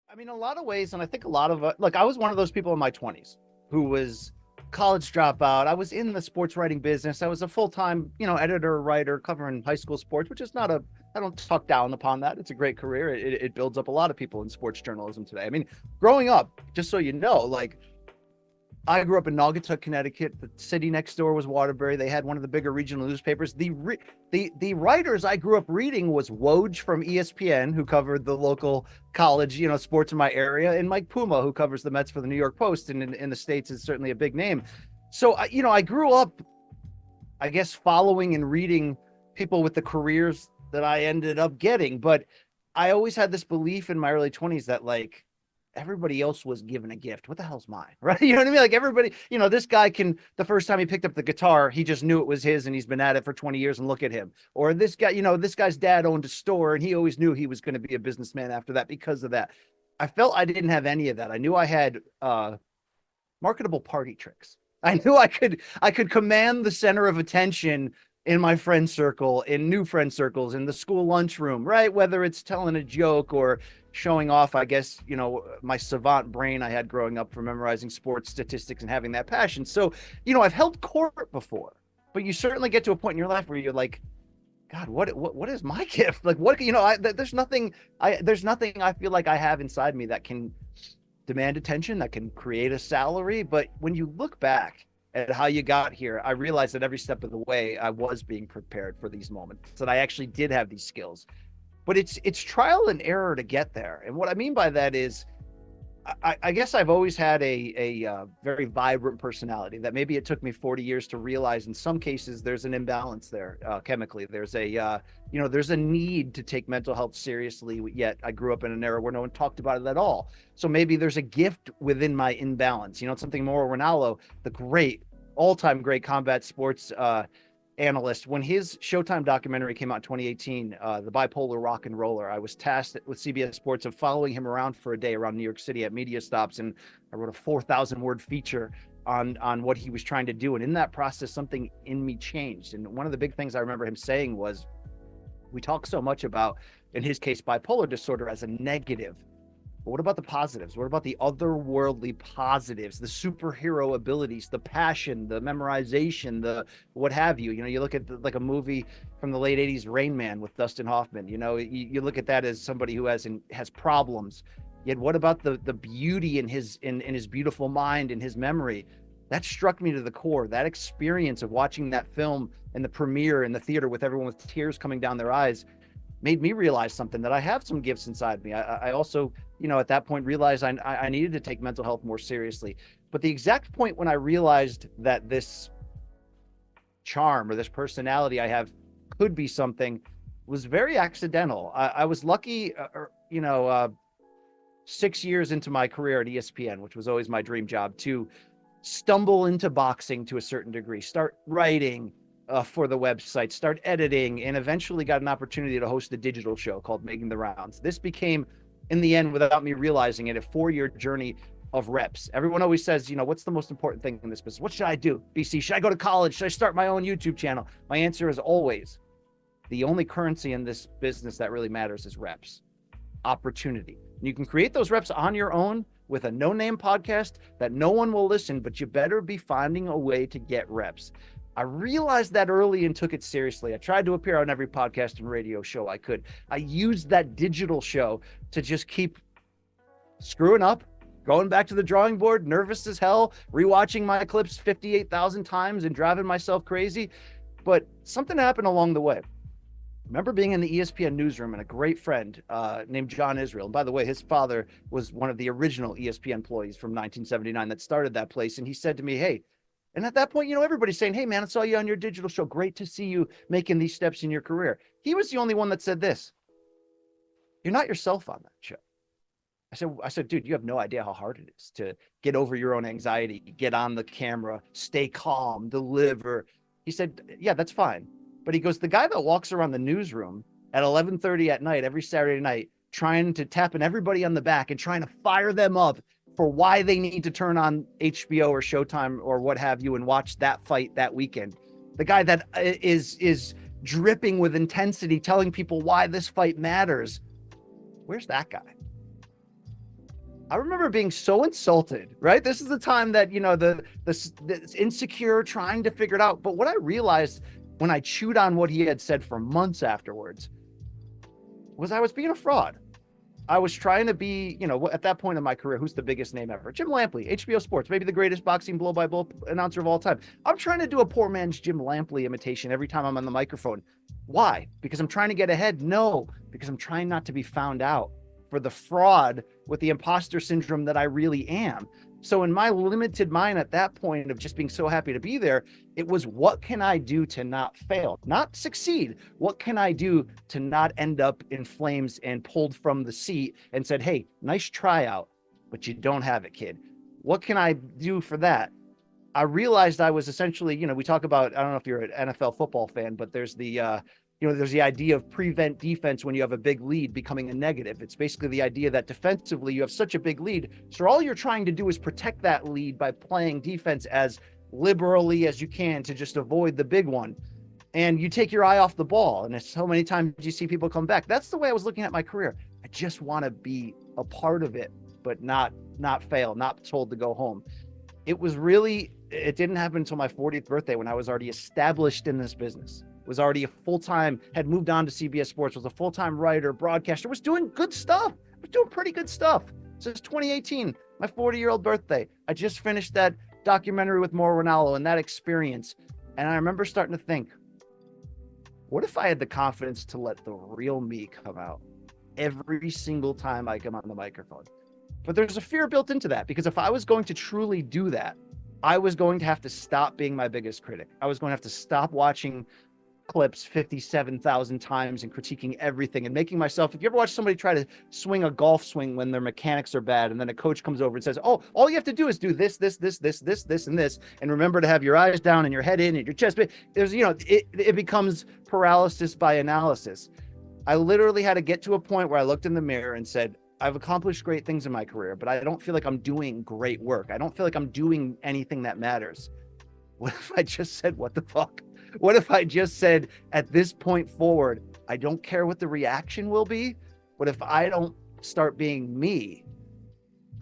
I mean, a lot of ways, and I think a lot of look, I was one of those people in my 20s who was college dropout. I was in the sports writing business. I was a full-time, editor, writer covering high school sports, which is not a, I don't talk down upon that. It's a great career. It builds up a lot of people in sports journalism today. I mean, growing up, just so you know, like I grew up in Naugatuck, Connecticut. The city next door was Waterbury. They had one of the bigger regional newspapers. The writers I grew up reading was Woj from ESPN, who covered the local college, sports in my area, and Mike Puma, who covers the Mets for the New York Post, and in the States is certainly a big name. So, I grew up, I guess, following and reading people with the careers that I ended up getting. But I always had this belief in my early 20s that, like, everybody else was given a gift. What the hell's mine? Right? You know what I mean? Like everybody, this guy can, the first time he picked up the guitar, he just knew it was his and he's been at it for 20 years and look at him. Or this guy, this guy's dad owned a store and he always knew he was going to be a businessman after that because of that. I felt I didn't have any of that. I knew I had marketable party tricks. I knew I could command the center of attention in my friend circle, in new friend circles, in the school lunchroom, right? Whether it's telling a joke or showing off, I guess, my savant brain I had growing up from memorizing sports statistics and having that passion. So, I've held court before, but you certainly get to a point in your life where you're like, God, what is my gift? Like, what, there's nothing I feel like I have inside me that can demand attention, that can create a salary. But when you look back at how you got here, I realized that every step of the way I was being prepared for these moments, that I actually did have these skills. But it's trial and error to get there. And what I mean by that is, I guess I've always had a very vibrant personality that maybe it took me 40 years to realize. In some cases, there's an imbalance there chemically. There's there's a need to take mental health seriously. Yet I grew up in an era where no one talked about it at all. So maybe there's a gift within my imbalance. Something more. Ronaldo, the great, all-time great combat sports analyst, when his Showtime documentary came out in 2018, The Bipolar Rock and Roller, I was tasked with CBS Sports of following him around for a day around New York City at media stops, and I wrote a 4,000 word feature on what he was trying to do. And in that process, something in me changed. And one of the big things I remember him saying was, we talk so much about, in his case, bipolar disorder as a negative. But what about the positives? What about the otherworldly positives, the superhero abilities, the passion, the memorization, the what have you? You look at like a movie from the late 80s, Rain Man with Dustin Hoffman. You look at that as somebody who has problems. Yet what about the beauty in his beautiful mind and his memory? That struck me to the core. That experience of watching that film and the premiere in the theater with everyone with tears coming down their eyes made me realize something, that I have some gifts inside me. I also, at that point realized I needed to take mental health more seriously. But the exact point when I realized that this charm or this personality I have could be something was very accidental. I was lucky, 6 years into my career at ESPN, which was always my dream job, to stumble into boxing to a certain degree, start writing for the website, start editing, and eventually got an opportunity to host a digital show called Making the Rounds. This became, in the end, without me realizing it, a 4-year journey of reps. Everyone always says, what's the most important thing in this business? What should I do? BC, should I go to college? Should I start my own YouTube channel? My answer is always, the only currency in this business that really matters is reps, opportunity. And you can create those reps on your own with a no-name podcast that no one will listen, but you better be finding a way to get reps. I realized that early and took it seriously. I tried to appear on every podcast and radio show I could. I used that digital show to just keep screwing up, going back to the drawing board, nervous as hell, rewatching my clips 58,000 times and driving myself crazy. But something happened along the way. I remember being in the ESPN newsroom and a great friend named John Israel. And by the way, his father was one of the original ESPN employees from 1979 that started that place. And he said to me, hey, and at that point, everybody's saying, hey, man, I saw you on your digital show. Great to see you making these steps in your career. He was the only one that said this. You're not yourself on that show. I said, dude, you have no idea how hard it is to get over your own anxiety, get on the camera, stay calm, deliver. He said, yeah, that's fine. But he goes, the guy that walks around the newsroom at 11:30 at night, every Saturday night, trying to tapping everybody on the back and trying to fire them up for why they need to turn on HBO or Showtime or what have you and watch that fight that weekend. The guy that is dripping with intensity, telling people why this fight matters. Where's that guy? I remember being so insulted, right? This is the time that, you know, the insecure, trying to figure it out. But what I realized when I chewed on what he had said for months afterwards was I was being a fraud. I was trying to be, you know, at that point in my career, who's the biggest name ever? Jim Lampley, HBO Sports, maybe the greatest boxing blow-by-blow announcer of all time. I'm trying to do a poor man's Jim Lampley imitation every time I'm on the microphone. Why? Because I'm trying to get ahead? No, because I'm trying not to be found out for the fraud with the imposter syndrome that I really am. So in my limited mind at that point of just being so happy to be there, it was, what can I do to not fail, not succeed? What can I do to not end up in flames and pulled from the seat and said, hey, nice tryout, but you don't have it, kid. What can I do for that? I realized I was essentially, you know, we talk about, I don't know if you're an NFL football fan, but there's the, you know, there's the idea of prevent defense when you have a big lead becoming a negative. It's basically the idea that defensively you have such a big lead, so all you're trying to do is protect that lead by playing defense as liberally as you can to just avoid the big one. And you take your eye off the ball, and it's so many times you see people come back. That's the way I was looking at my career. I just want to be a part of it, but not fail, not told to go home. It was really, it didn't happen until my 40th birthday when I was already established in this business. Was already a full-time, had moved on to CBS Sports, was a full-time writer, broadcaster, was doing good stuff, was doing pretty good stuff. Since 2018, my 40-year-old birthday, I just finished that documentary with Mauro Ranallo and that experience. And I remember starting to think, what if I had the confidence to let the real me come out every single time I come on the microphone? But there's a fear built into that, because if I was going to truly do that, I was going to have to stop being my biggest critic. I was going to have to stop watching clips 57,000 times and critiquing everything and making myself, if you ever watch somebody try to swing a golf swing when their mechanics are bad, and then a coach comes over and says, oh, all you have to do is do this, and this, and remember to have your eyes down and your head in and your chest, but there's, you know, it becomes paralysis by analysis. I literally had to get to a point where I looked in the mirror and said, I've accomplished great things in my career, but I don't feel like I'm doing great work. I don't feel like I'm doing anything that matters. What if I just said, what the fuck? What if I just said, at this point forward, I don't care what the reaction will be, but if I don't start being me,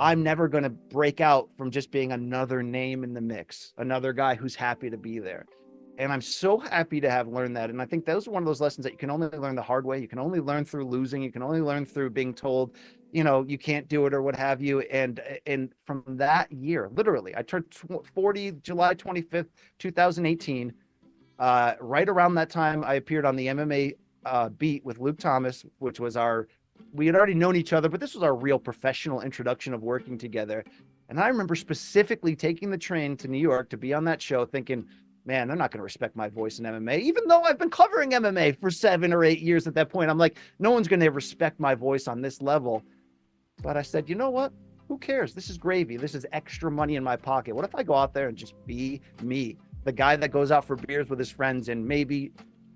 I'm never going to break out from just being another name in the mix, another guy who's happy to be there. And I'm so happy to have learned that. And I think those are one of those lessons that you can only learn the hard way. You can only learn through losing. You can only learn through being told, you know, you can't do it or what have you. And from that year, literally, I turned 40, July 25th, 2018. Right around that time, I appeared on the MMA beat with Luke Thomas, which was we had already known each other, but this was our real professional introduction of working together. And I remember specifically taking the train to New York to be on that show thinking, man, they're not going to respect my voice in MMA, even though I've been covering MMA for 7 or 8 years at that point. I'm like, no one's going to respect my voice on this level. But I said, you know what? Who cares? This is gravy. This is extra money in my pocket. What if I go out there and just be me? The guy that goes out for beers with his friends and maybe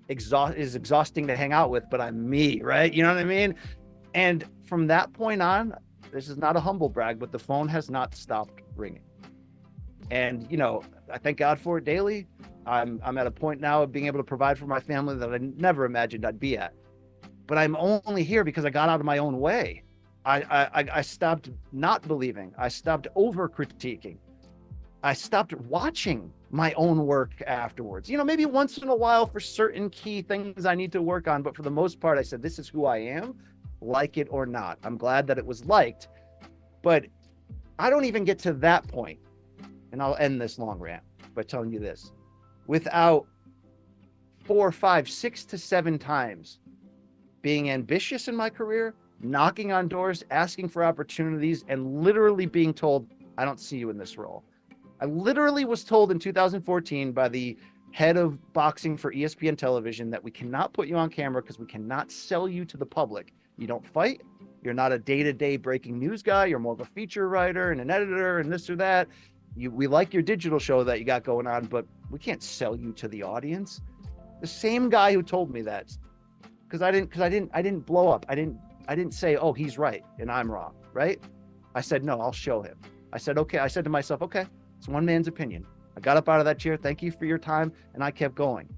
is exhausting to hang out with, but I'm me, right? You know what I mean? And from that point on, this is not a humble brag, but the phone has not stopped ringing. And, you know, I thank God for it daily. I'm at a point now of being able to provide for my family that I never imagined I'd be at. But I'm only here because I got out of my own way. I stopped not believing. I stopped over critiquing. I stopped watching my own work afterwards. You know, maybe once in a while for certain key things I need to work on, but for the most part, I said, this is who I am, like it or not. I'm glad that it was liked, but I don't even get to that point. And I'll end this long rant by telling you this. Without 4, 5, 6 to 7 times being ambitious in my career, knocking on doors, asking for opportunities, and literally being told, I don't see you in this role. I literally was told in 2014 by the head of boxing for ESPN television that we cannot put you on camera because we cannot sell you to the public. You don't fight. You're not a day-to-day breaking news guy. You're more of a feature writer and an editor and this or that. We like your digital show that you got going on, but we can't sell you to the audience. The same guy who told me that, because I didn't blow up. I didn't say, oh, he's right and I'm wrong, right? I said, no, I'll show him. I said, okay. I said to myself, okay, it's one man's opinion. I got up out of that chair. Thank you for your time. And I kept going.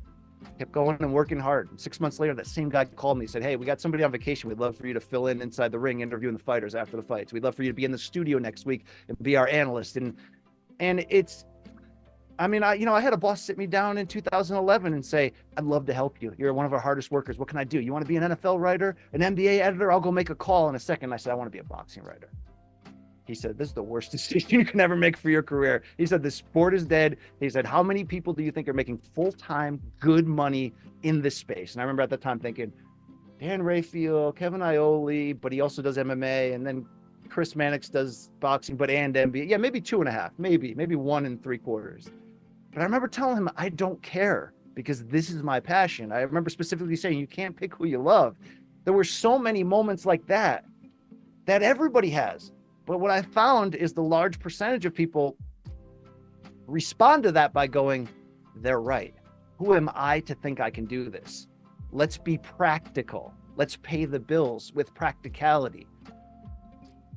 Kept going and working hard. And 6 months later, that same guy called me, said, "Hey, we got somebody on vacation. We'd love for you to fill in inside the ring, interviewing the fighters after the fights. We'd love for you to be in the studio next week and be our analyst." And it's, I mean, I had a boss sit me down in 2011 and say, "I'd love to help you. You're one of our hardest workers. What can I do? You want to be an NFL writer, an NBA editor? I'll go make a call in a second." I said, "I want to be a boxing writer." He said, "This is the worst decision you can ever make for your career." He said, "The sport is dead." He said, "How many people do you think are making full-time good money in this space?" And I remember at the time thinking, Dan Raphael, Kevin Iole, but he also does MMA. And then Chris Mannix does boxing, but and NBA. Yeah, maybe 2.5, maybe 1.75. But I remember telling him, I don't care because this is my passion. I remember specifically saying, you can't pick who you love. There were so many moments like that everybody has. But what I found is the large percentage of people respond to that by going, they're right. Who am I to think I can do this? Let's be practical. Let's pay the bills with practicality.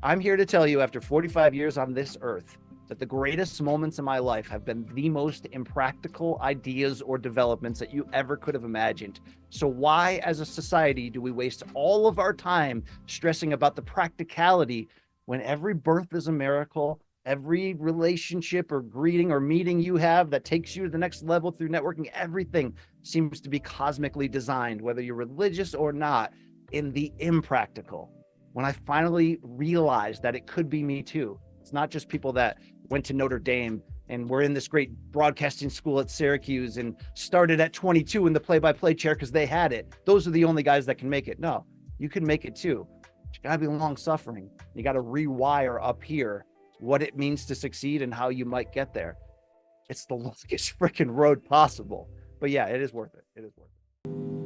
I'm here to tell you, after 45 years on this earth, that the greatest moments in my life have been the most impractical ideas or developments that you ever could have imagined. So why, as a society, do we waste all of our time stressing about the practicality when every birth is a miracle, every relationship or greeting or meeting you have that takes you to the next level through networking, everything seems to be cosmically designed, whether you're religious or not, in the impractical? When I finally realized that it could be me too. It's not just people that went to Notre Dame and were in this great broadcasting school at Syracuse and started at 22 in the play-by-play chair because they had it. Those are the only guys that can make it. No, you can make it too. You gotta be long suffering. You gotta rewire up here what it means to succeed and how you might get there. It's the longest freaking road possible. But yeah, it is worth it. It is worth it.